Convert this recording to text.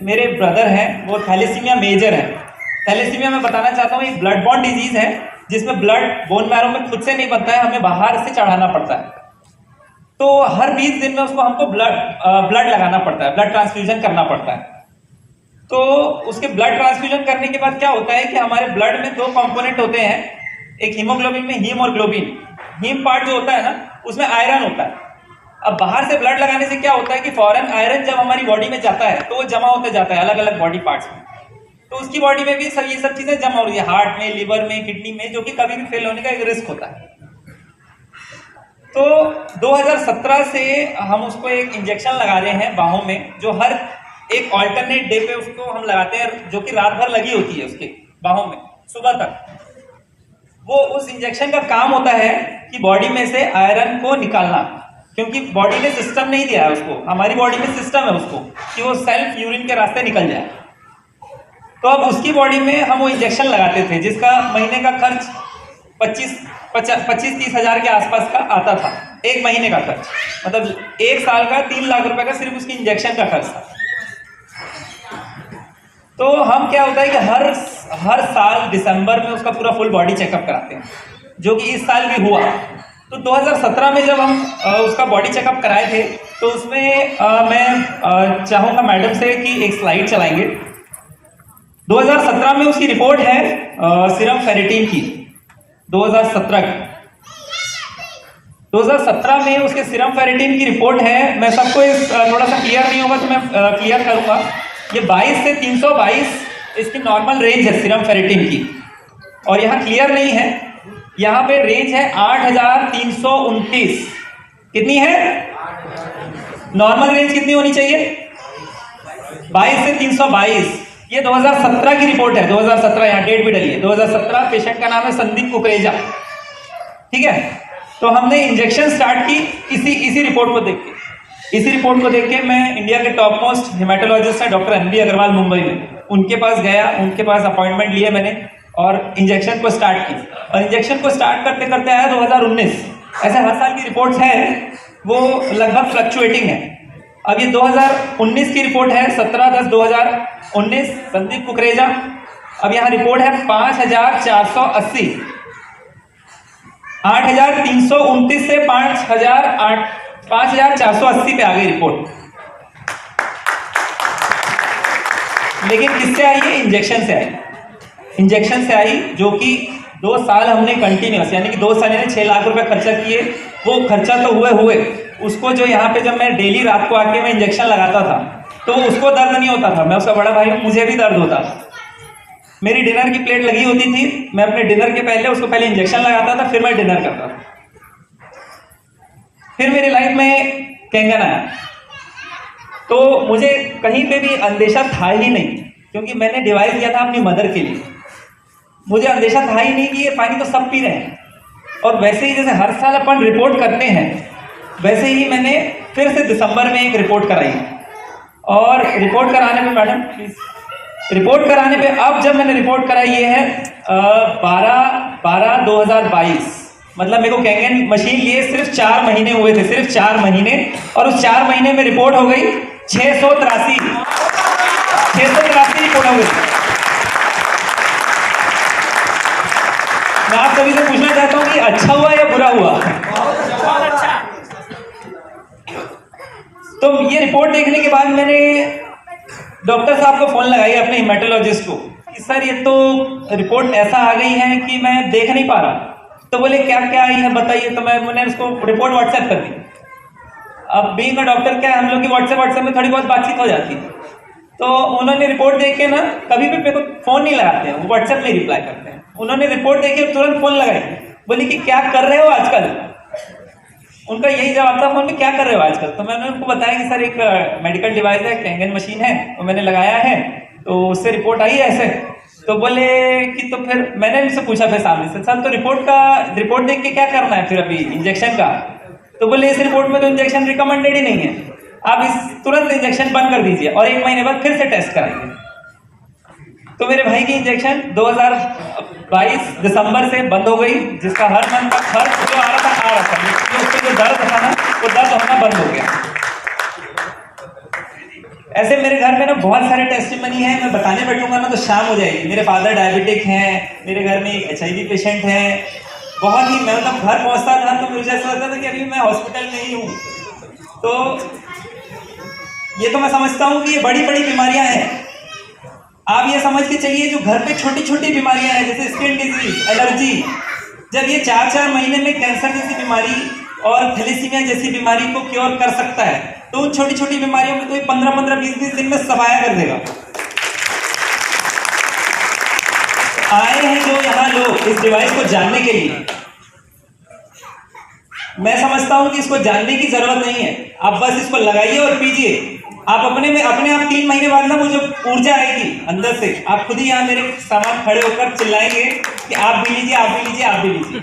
मेरे ब्रदर हैं, वो थैलेसीमिया मेजर है। थैलेसीमिया मैं बताना चाहता हूँ एक ब्लड बॉर्न डिजीज है जिसमें ब्लड बोन मैरो में खुद से नहीं बनता है, हमें बाहर से चढ़ाना पड़ता है। तो हर 20 दिन में उसको हमको ब्लड लगाना पड़ता है, ब्लड ट्रांसफ्यूजन करना पड़ता है। तो उसके ब्लड ट्रांसफ्यूजन करने के बाद क्या होता है कि हमारे ब्लड में 2 कंपोनेंट होते हैं, एक हीमोग्लोबिन में हीम और ग्लोबिन। हीम पार्ट जो होता है ना उसमें आयरन होता है। अब बाहर से ब्लड लगाने से क्या होता है कि फॉरेन आयरन जब हमारी बॉडी में जाता है तो वो जमा होते जाता है अलग अलग बॉडी पार्ट्स में। तो उसकी बॉडी में भी ये सब चीजें जमा हो रही है, हार्ट में, लिवर में, किडनी में, जो कि कभी भी फेल होने का एक रिस्क होता है। तो 2017 से हम उसको एक इंजेक्शन लगा रहे हैं बाहों में, जो हर एक ऑल्टरनेट डे पे उसको हम लगाते हैं, जो कि रात भर लगी होती है उसके बाहों में सुबह तक। वो उस इंजेक्शन का काम होता है कि बॉडी में से आयरन को निकालना, क्योंकि बॉडी ने सिस्टम नहीं दिया है उसको, हमारी बॉडी में सिस्टम है उसको कि वो सेल्फ यूरिन के रास्ते निकल जाए। तो अब उसकी बॉडी में हम वो इंजेक्शन लगाते थे जिसका महीने का खर्च 25-30 हजार के आसपास का आता था, एक महीने का खर्च। मतलब 1 साल का 3 लाख रुपए का सिर्फ उसकी इंजेक्शन का खर्च था। तो हम क्या होता है कि हर साल दिसंबर में उसका पूरा फुल बॉडी चेकअप कराते हैं, जो कि इस साल भी हुआ। तो 2017 में जब हम उसका बॉडी चेकअप कराए थे तो उसमें मैं चाहूँगा मैडम से कि एक स्लाइड चलाएंगे। 2017 में उसकी रिपोर्ट है सीरम फेरिटिन की, 2017 में उसके सीरम फेरिटिन की रिपोर्ट है। मैं सबको थोड़ा सा क्लियर नहीं होगा तो मैं क्लियर करूंगा। ये 22 से 322 इसकी नॉर्मल रेंज है सीरम फेरिटिन की, और यहाँ क्लियर नहीं है, यहाँ पे रेंज है 8329। कितनी है नॉर्मल रेंज? कितनी होनी चाहिए? 22 से 322। ये 2017 की रिपोर्ट है, 2017, यहाँ डेट भी डली है 2017। पेशेंट का नाम है संदीप कुकरेजा, ठीक है। तो हमने इंजेक्शन स्टार्ट की इसी रिपोर्ट को देख के। इसी रिपोर्ट को देख के मैं इंडिया के टॉप मोस्ट हेमाटोलॉजिस्ट है डॉक्टर एनबी अग्रवाल मुंबई में, उनके पास गया, उनके पास अपॉइंटमेंट लिए मैंने और इंजेक्शन को स्टार्ट की। और इंजेक्शन को स्टार्ट करते करते आया 2019। ऐसे हर साल की रिपोर्ट्स है, वो लगभग फ्लक्चुएटिंग है। अब ये 2019 की रिपोर्ट है, 17/10/2019, संदीप कुकरेजा। अब यहाँ रिपोर्ट है 5480, 8329 से 5480 पे आ गई रिपोर्ट। लेकिन किससे आई? ये इंजेक्शन से आई। इंजेक्शन से आई, जो कि 2 साल हमने कंटिन्यूस, यानी कि 2 साल यानी 6 लाख रुपए खर्चा किए। वो खर्चा तो हुए उसको, जो यहाँ पे जब मैं डेली रात को आके मैं इंजेक्शन लगाता था तो उसको दर्द नहीं होता था। मैं उसका बड़ा भाई हूँ, मुझे भी दर्द होता था। मेरी डिनर की प्लेट लगी होती थी, मैं अपने डिनर के पहले उसको पहले इंजेक्शन लगाता था, फिर मैं डिनर करता था। फिर मेरी लाइफ में कैंगन आया, तो मुझे कहीं पे भी अंदेशा था ही नहीं, क्योंकि मैंने डिवाइस दिया था अपनी मदर के लिए। मुझे अंदेशा था ही नहीं कि ये पानी तो सब पी रहे हैं। और वैसे ही जैसे हर साल अपन रिपोर्ट करते हैं, वैसे ही मैंने फिर से दिसंबर में एक रिपोर्ट कराई। और रिपोर्ट कराने में, मैडम प्लीज, रिपोर्ट कराने पे अब जब मैंने रिपोर्ट कराई, ये है 12/2022। मतलब मेरे को कैंगन मशीन लिए सिर्फ 4 महीने हुए थे, सिर्फ 4 महीने। और उस 4 महीने में रिपोर्ट हो गई 683 रिपोर्ट हो गई। मैं आप सभी से पूछना चाहता हूँ कि अच्छा हुआ या बुरा हुआ? बहुत अच्छा। तो ये रिपोर्ट देखने के बाद मैंने डॉक्टर साहब को फोन लगाई, अपने हेमाटोलॉजिस्ट को, कि सर ये तो रिपोर्ट ऐसा आ गई है कि मैं देख नहीं पा रहा। तो बोले क्या क्या आई है बताइए। तो मैंने उसको रिपोर्ट व्हाट्सएप कर दी। अब बीइंग अ डॉक्टर क्या है, हम लोग की व्हाट्सएप में थोड़ी बहुत बातचीत हो जाती है। तो उन्होंने रिपोर्ट देख के ना, कभी भी मेरे को फोन नहीं लगाते हैं, वो व्हाट्सएप में रिप्लाई करते हैं। उन्होंने रिपोर्ट देख के तुरंत फोन लगाई, बोली कि क्या कर रहे हो आजकल। उनका यही जवाब था फोन में, क्या कर रहे हो आजकल। तो मैंने उनको बताया कि सर एक मेडिकल डिवाइस है, कैंगन मशीन है, वो मैंने लगाया है, तो उससे रिपोर्ट आई है ऐसे। तो बोले कि तो फिर मैंने उनसे पूछा फिर सामने से, सर तो रिपोर्ट देख के क्या करना है फिर अभी इंजेक्शन का। तो बोले इस रिपोर्ट में तो इंजेक्शन रिकमेंडेड ही नहीं है, आप तुरंत इंजेक्शन बंद कर दीजिए और 1 महीने बाद फिर से टेस्ट कराइए। तो मेरे भाई की इंजेक्शन 2022 दिसंबर से बंद हो गई, जिसका हर मंथ का खर्च जो आ रहा था, उससे जो दर्द था ना, वो दर्द होना बंद हो गया। ऐसे मेरे घर में ना बहुत सारे टेस्टिमनी है, मैं बताने बैठूंगा ना तो शाम हो जाएगी। मेरे फादर डायबिटिक हैं, मेरे घर में एक HIV पेशेंट है। बहुत ही, मैं मतलब घर पहुंचता था तो मुझे ऐसा लगता था कि अभी मैं हॉस्पिटल में ही हूँ। तो ये तो मैं समझता हूँ कि ये बड़ी बड़ी बीमारियां हैं। आप ये समझ के चलिए जो घर पे छोटी छोटी बीमारियां हैं जैसे स्किन डिजीज, एलर्जी, जब ये 4-4 महीने में कैंसर जैसी बीमारी और थैलेसीमिया जैसी बीमारी को क्योर कर सकता है, तो उन छोटी छोटी बीमारियों में तो ये 15-15, 20-20 दिन में सफाया कर देगा। आए हैं जो यहाँ लोग इस डिवाइस को जानने के लिए, मैं समझता हूं कि इसको जानने की जरूरत नहीं है। आप बस इसको लगाइए और पीजिए। आप अपने आप 3 महीने बाद ना वो जो ऊर्जा आएगी अंदर से, आप खुद ही यहाँ मेरे सामान खड़े होकर चिल्लाएंगे कि आप भी लीजिए, आप भी लीजिए, आप भी लीजिए।